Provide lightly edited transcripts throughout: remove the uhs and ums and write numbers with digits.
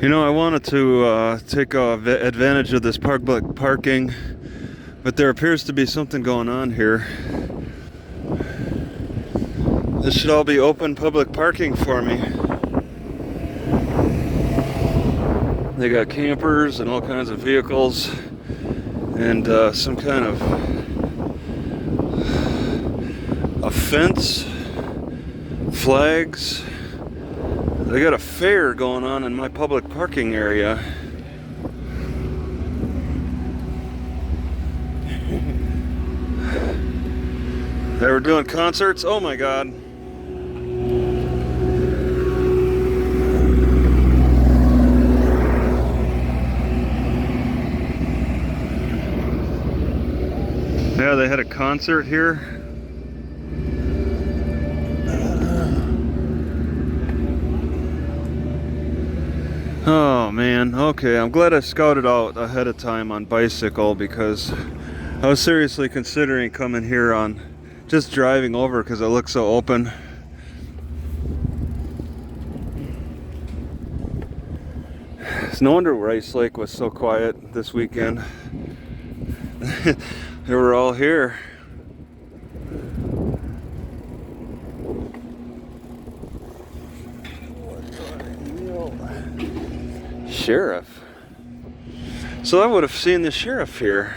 You know, I wanted to take advantage of this public parking, but there appears to be something going on here. This should all be open public parking for me. They got campers and all kinds of vehicles and some kind of a fence, flags. They got a fair going on in my public parking area. They were doing concerts. Oh my God. Yeah, they had a concert here. Oh man, okay, I'm glad I scouted out ahead of time on bicycle, because I was seriously considering coming here on just driving over because it looks so open. It's no wonder Rice Lake was so quiet this weekend. They were all here. Sheriff. So I would have seen the sheriff here.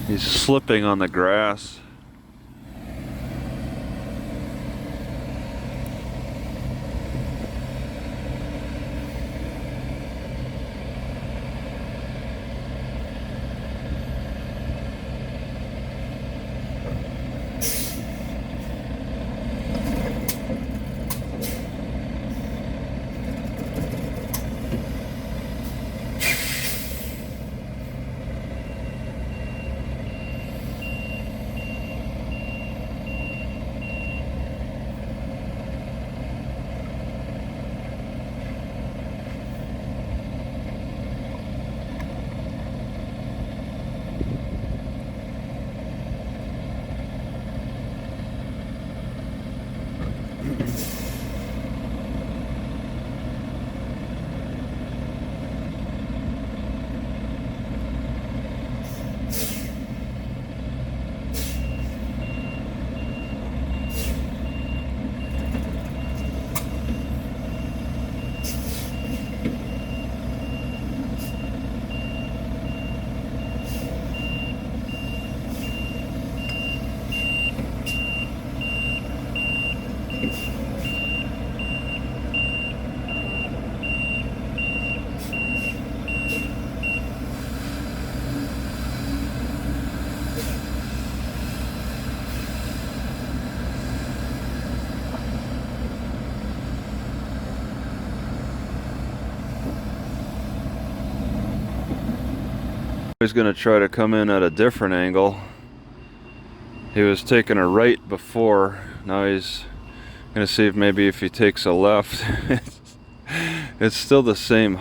He's slipping on the grass. He's going to try to come in at a different angle. He was taking a right before. Now he's going to see if maybe if he takes a left. It's still the same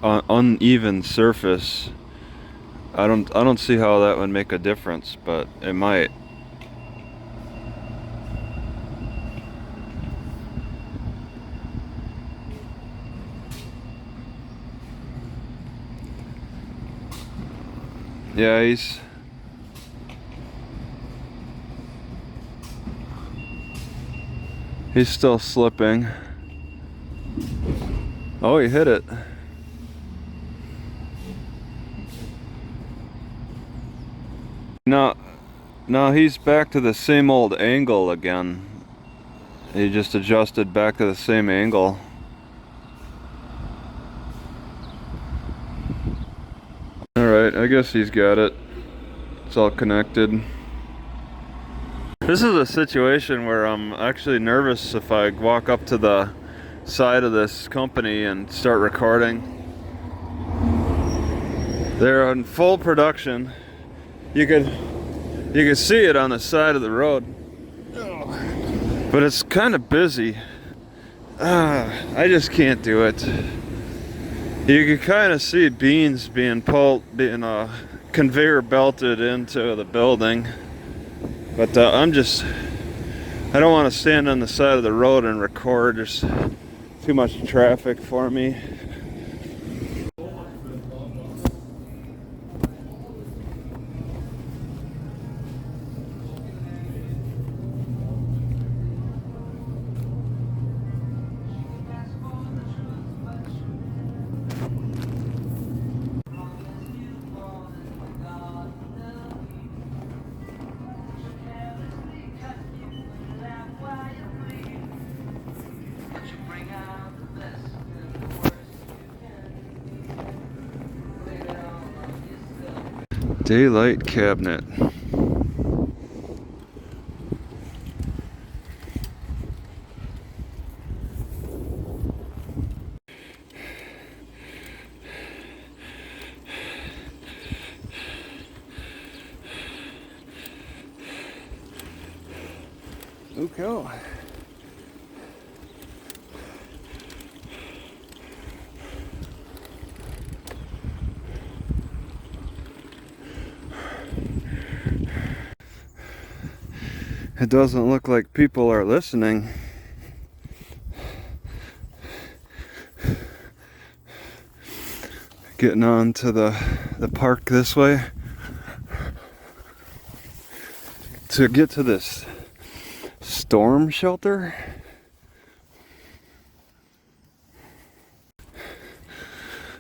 uneven surface. I don't see how that would make a difference, but it might. Yeah, he's still slipping. Oh, he hit it. Now he's back to the same old angle again. He just adjusted back to the same angle. Alright, I guess he's got it. It's all connected. This is a situation where I'm actually nervous if I walk up to the side of this company and start recording. They're in full production. You could see it on the side of the road. But it's kind of busy. I just can't do it. You can kind of see beans being conveyor belted into the building. But I don't want to stand on the side of the road and record. There's too much traffic for me. Daylight cabinet. Okay. It doesn't look like people are listening. Getting on to the park this way. To get to this storm shelter.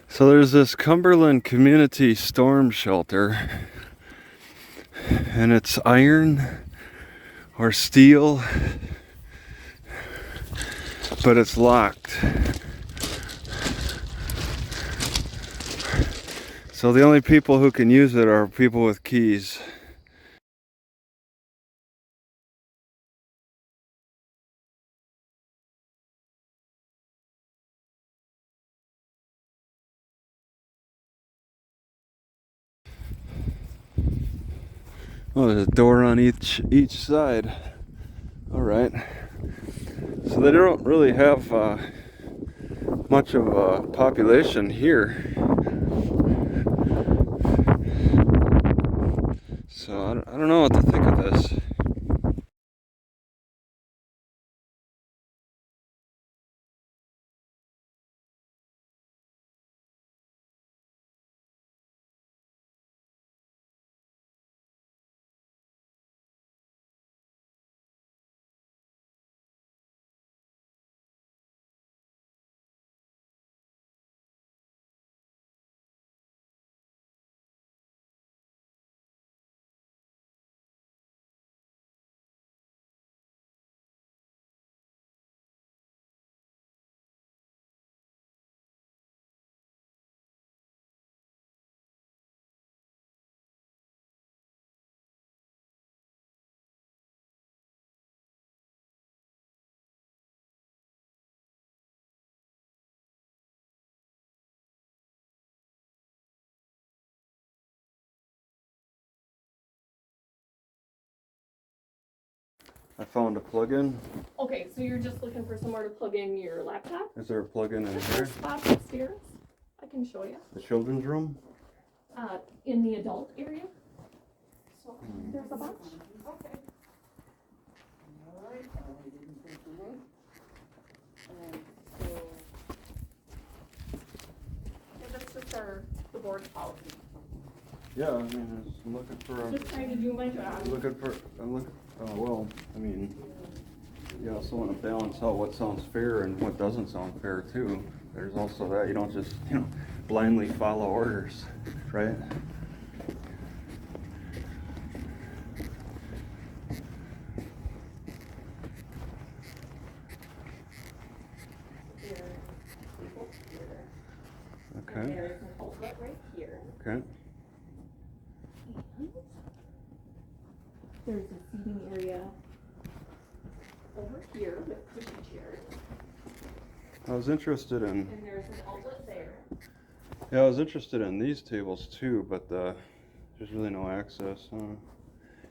So there's this Cumberland community storm shelter. And it's iron or steel, but it's locked. So the only people who can use it are people with keys. Oh, there's a door on each side. All right. So they don't really have much of a population here. So I don't know what to think of this. I found a plug-in. Okay, so you're just looking for somewhere to plug in your laptop? Is there a plug-in in There's here? spots upstairs. I can show you. The children's room? In the adult area. So there's a bunch. Okay. Yeah, that's just the board's policy. Yeah, I mean, I'm looking for Just trying to do my job. well, I mean, you also want to balance out what sounds fair and what doesn't sound fair too. There's also that, you don't just, blindly follow orders, right? Okay. There's an outlet right here. Okay. There's a seating area over here with pushy chairs. I was interested in. And there's an outlet there. Yeah, I was interested in these tables too, but there's really no access.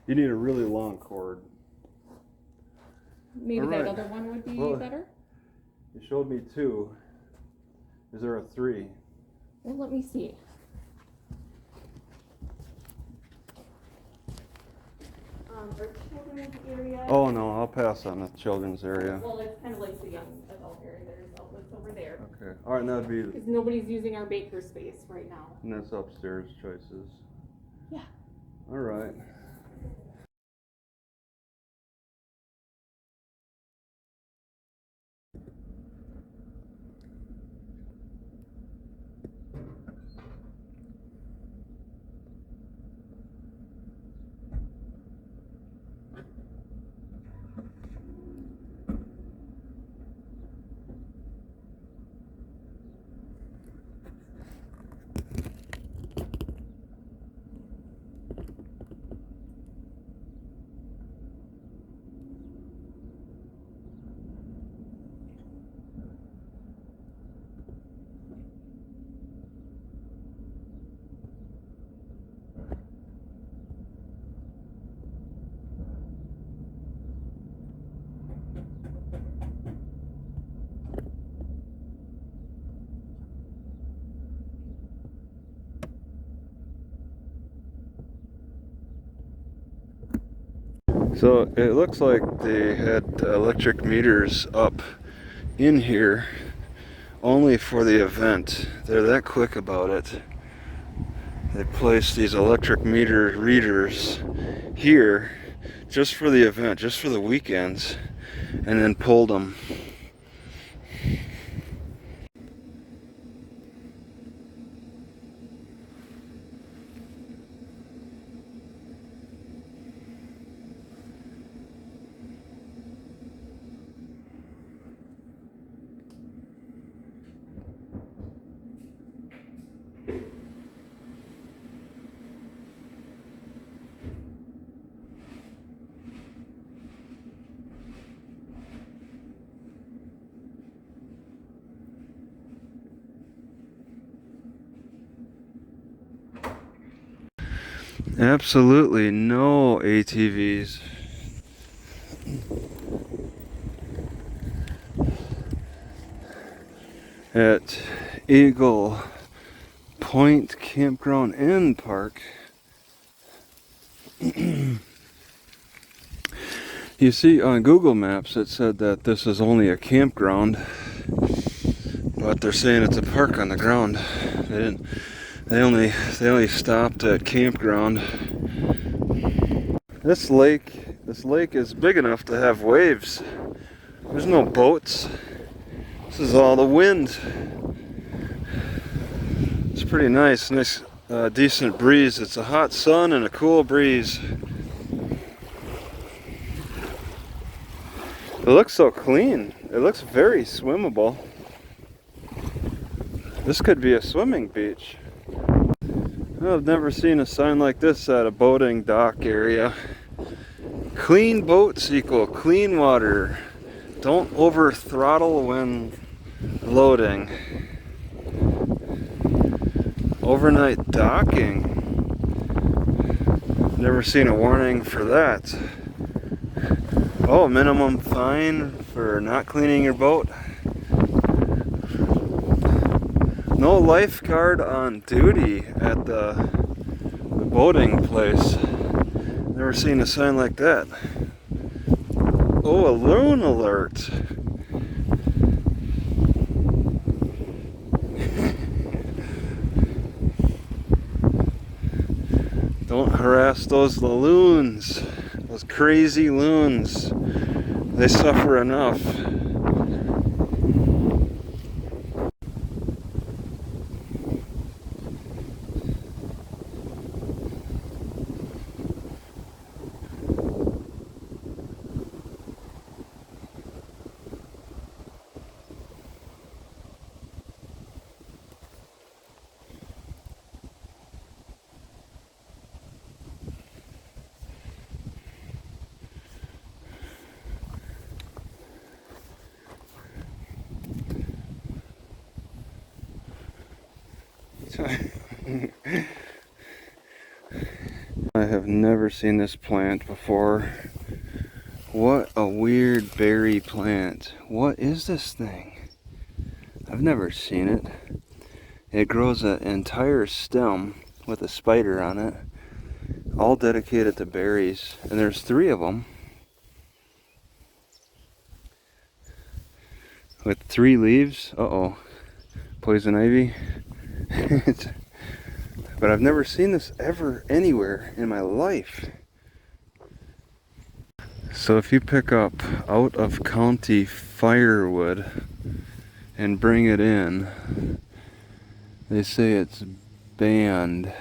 You need a really long cord. Maybe All right. that other one would be better? You showed me 2. Is there a 3? Well, let me see. Our children's area. Oh no, I'll pass on the children's area. Well, it's kind of like the young adult area. There's outlets over there. Okay. All right, and that'd be. Because nobody's using our baker space right now. And that's upstairs choices. Yeah. All right. So it looks like they had electric meters up in here only for the event. They're that quick about it. They placed these electric meter readers here just for the event, just for the weekends, and then pulled them. Absolutely no ATVs. At Eagle Point Campground and Park. You see on Google Maps it said that this is only a campground, but they're saying it's a park on the ground. They only stopped at campground. This lake is big enough to have waves. There's no boats. This is all the wind. It's pretty nice, decent breeze. It's a hot sun and a cool breeze. It looks so clean. It looks very swimmable. This could be a swimming beach. I've never seen a sign like this at a boating dock area. Clean boats equal clean water. Don't over throttle when loading. Overnight docking. Never seen a warning for that. Oh, minimum fine for not cleaning your boat. No lifeguard on duty at the boating place. Never seen a sign like that. Oh, a loon alert. Don't harass those loons. Those crazy loons. They suffer enough. I have never seen this plant before. What a weird berry plant. What is this thing? I've never seen it. It grows an entire stem with a spider on it, all dedicated to berries, and there's 3 of them with 3 leaves. Uh-oh, poison ivy. But I've never seen this ever anywhere in my life. So if you pick up out of county firewood and bring it in, they say it's banned.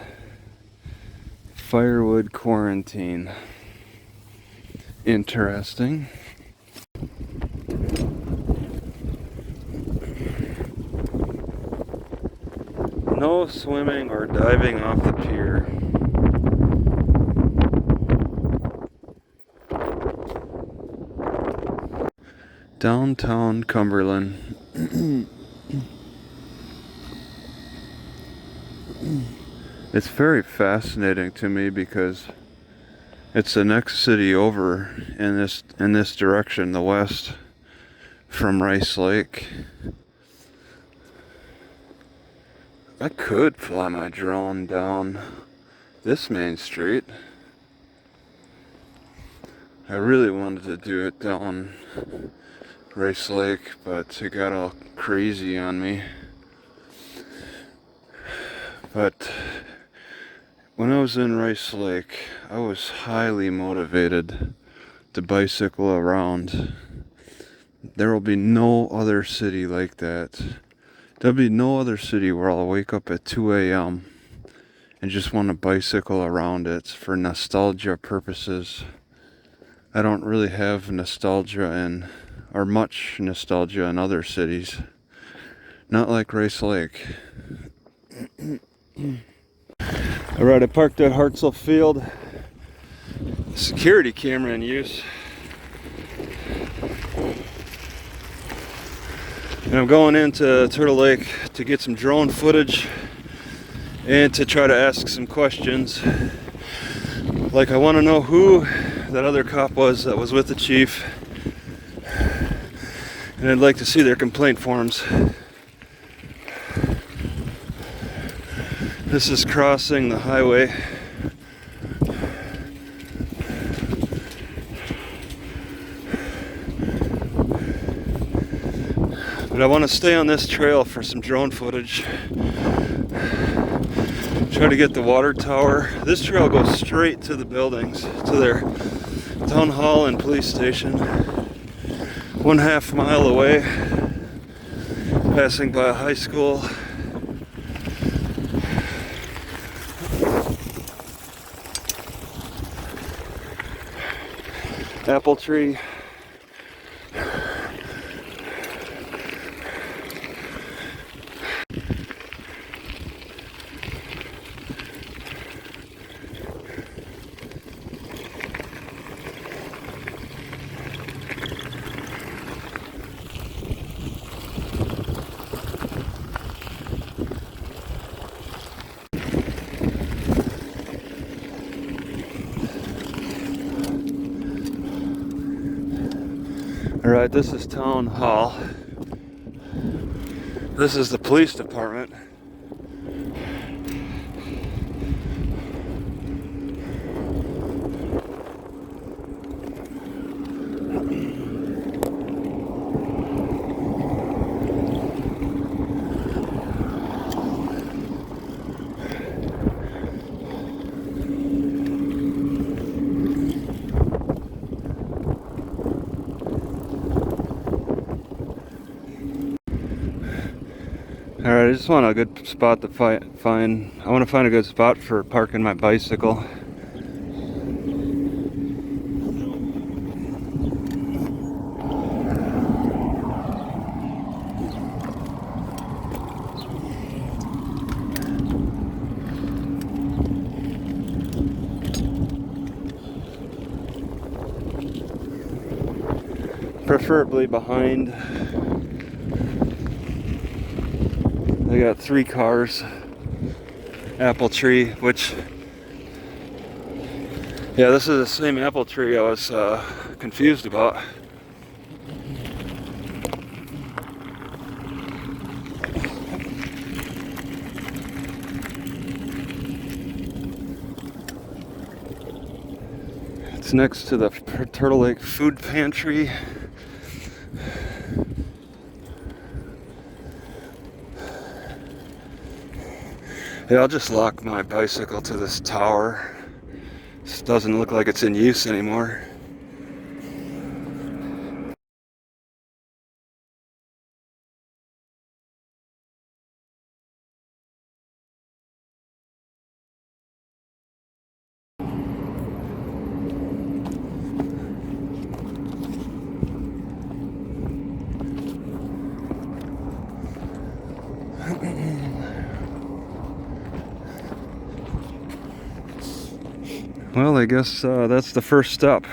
Firewood quarantine. Interesting. No swimming or diving off the pier. Downtown Cumberland. It's very fascinating to me because it's the next city over in this direction, the west from Rice Lake. I could fly my drone down this main street. I really wanted to do it down Rice Lake, but it got all crazy on me. But when I was in Rice Lake, I was highly motivated to bicycle around. There will be no other city like that. There'll be no other city where I'll wake up at 2 a.m. and just want to bicycle around it for nostalgia purposes. I don't really have nostalgia or much nostalgia in other cities. Not like Rice Lake. Alright, I parked at Hartzell Field. Security camera in use. And I'm going into Turtle Lake to get some drone footage and to try to ask some questions. Like, I want to know who that other cop was that was with the chief. And I'd like to see their complaint forms. This is crossing the highway. But I want to stay on this trail for some drone footage. Try to get the water tower. This trail goes straight to the buildings, to their town hall and police station. 1/2 mile away, passing by a high school. Apple tree. Alright, this is Town Hall. This is the police department. Alright, I just want a good spot to find. I want to find a good spot for parking my bicycle. Preferably behind. They got 3 cars apple tree, which, yeah, this is the same apple tree I was confused about. It's next to the Turtle Lake Food Pantry. Yeah, I'll just lock my bicycle to this tower. This doesn't look like it's in use anymore. Well, I guess that's the first step.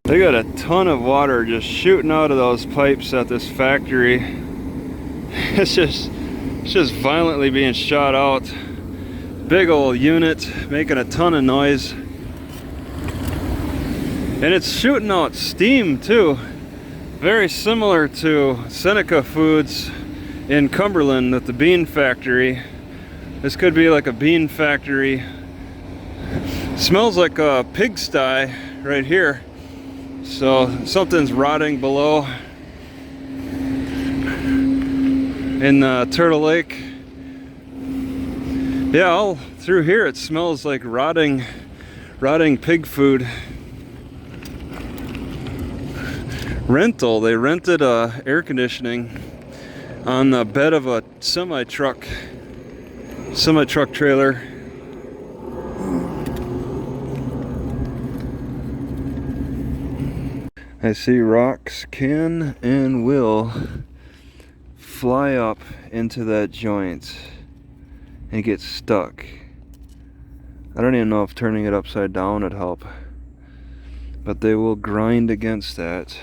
They got a ton of water just shooting out of those pipes at this factory. It's just violently being shot out. Big old unit making a ton of noise. And it's shooting out steam too. Very similar to Seneca Foods in Cumberland at the bean factory. This could be like a bean factory. Smells like a pigsty right here. So something's rotting below in Turtle Lake. Yeah, all through here it smells like rotting pig food. Rental. They rented air conditioning on the bed of a semi-truck trailer. I see rocks can and will fly up into that joint and get stuck. I don't even know if turning it upside down would help, but they will grind against that.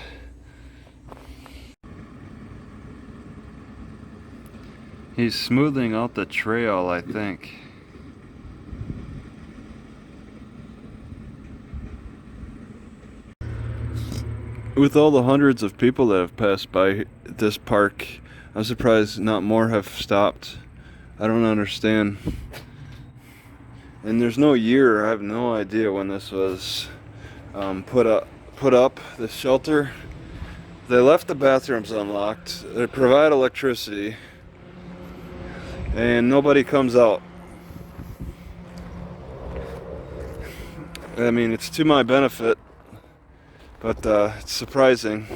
He's smoothing out the trail, I think. With all the hundreds of people that have passed by this park, I'm surprised not more have stopped. I don't understand. And there's no year. I have no idea when this was put up, this shelter. They left the bathrooms unlocked. They provide electricity. And nobody comes out. I mean, it's to my benefit, but it's surprising.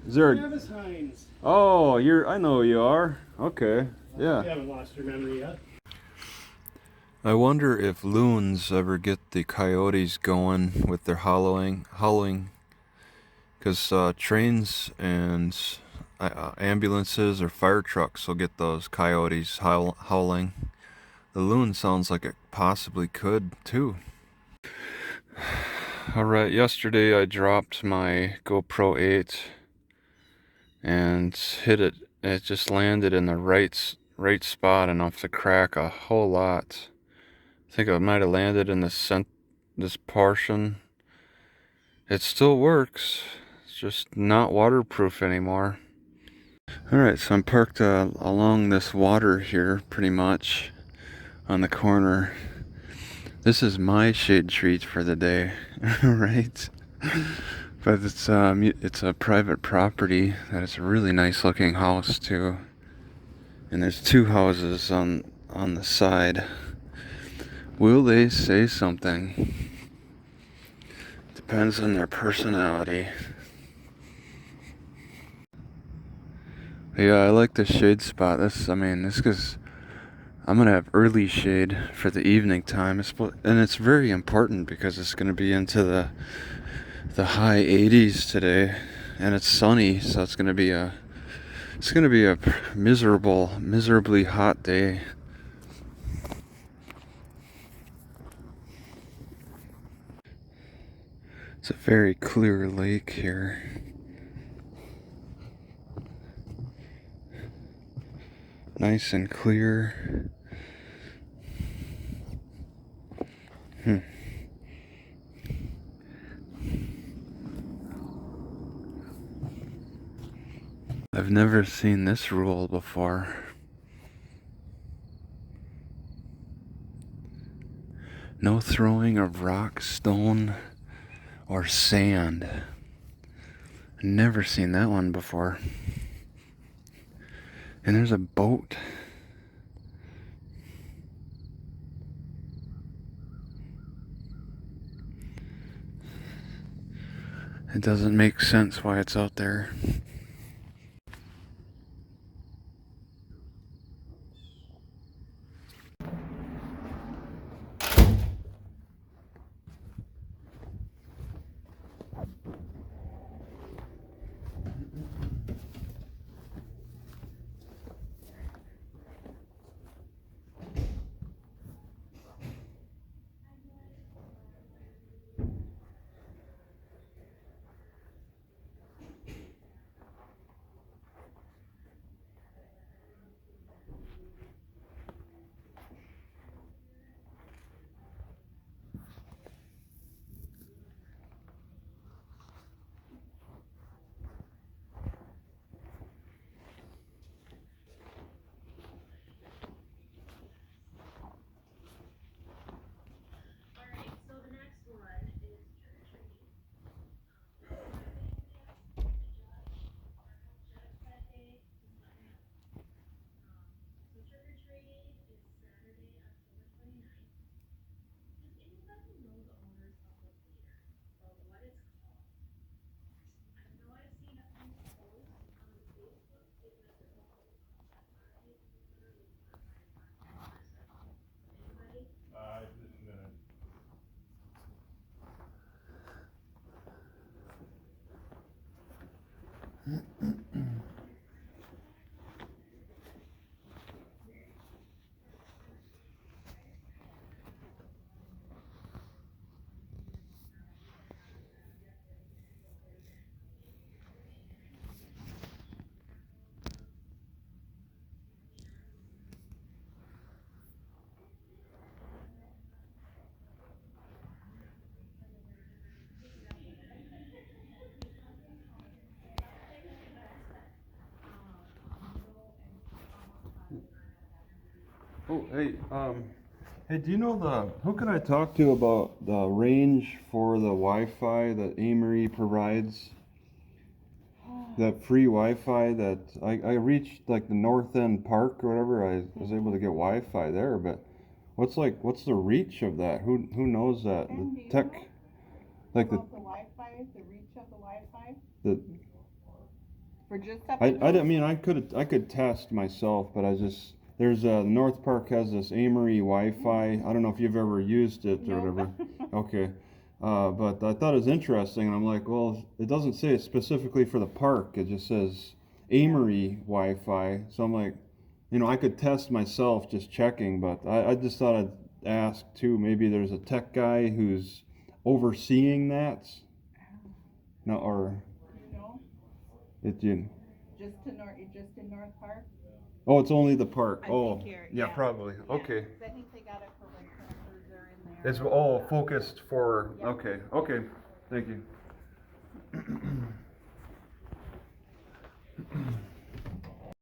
Is there? Travis Heinze. Oh, I know who you are. Okay. Yeah. You haven't lost your memory yet. I wonder if loons ever get the coyotes going with their howling, because trains and ambulances or fire trucks will get those coyotes howling. The loon sounds like it possibly could too. Alright, yesterday I dropped my GoPro 8 and hit it. It just landed in the right spot enough to crack a whole lot. I think it might have landed in this portion. It still works. It's just not waterproof anymore. Alright, so I'm parked along this water here pretty much on the corner. This is my shade tree for the day, right? But it's a private property that is a really nice looking house too. And there's two houses on the side. Will they say something? Depends on their personality. Yeah, I like the shade spot. This because I'm gonna have early shade for the evening time, and it's very important because it's gonna be into the high 80s today, and it's sunny, so it's gonna be a miserably hot day. It's a very clear lake here. Nice and clear. I've never seen this rule before. No throwing of rock, stone, or sand. Never seen that one before. And there's a boat. It doesn't make sense why it's out there. Oh, hey, do you know who can I talk to about the range for the Wi-Fi that Amery provides? That free Wi-Fi that I reached like the North End Park or whatever. I was able to get Wi-Fi there, but what's the reach of that? Who knows that? The tech, like the Wi-Fi, the reach of the Wi-Fi. the For just up I and didn't mean I could test myself, but I just there's North Park has this Amery Wi-Fi. I don't know if you've ever used it or Nope. whatever. Okay, but I thought it was interesting, and I'm like, well, it doesn't say it's specifically for the park. It just says Amery Wi-Fi. So I'm like, I could test myself just checking, but I just thought I'd ask too. Maybe there's a tech guy who's overseeing that. No, or No, it you. just in North Park. Oh, it's only the park. I Oh, think you're- yeah, yeah. probably. Yeah, Okay. 'cause I think they got it for when campers are in there. It's focused for. Yeah. Okay. Okay. Thank you.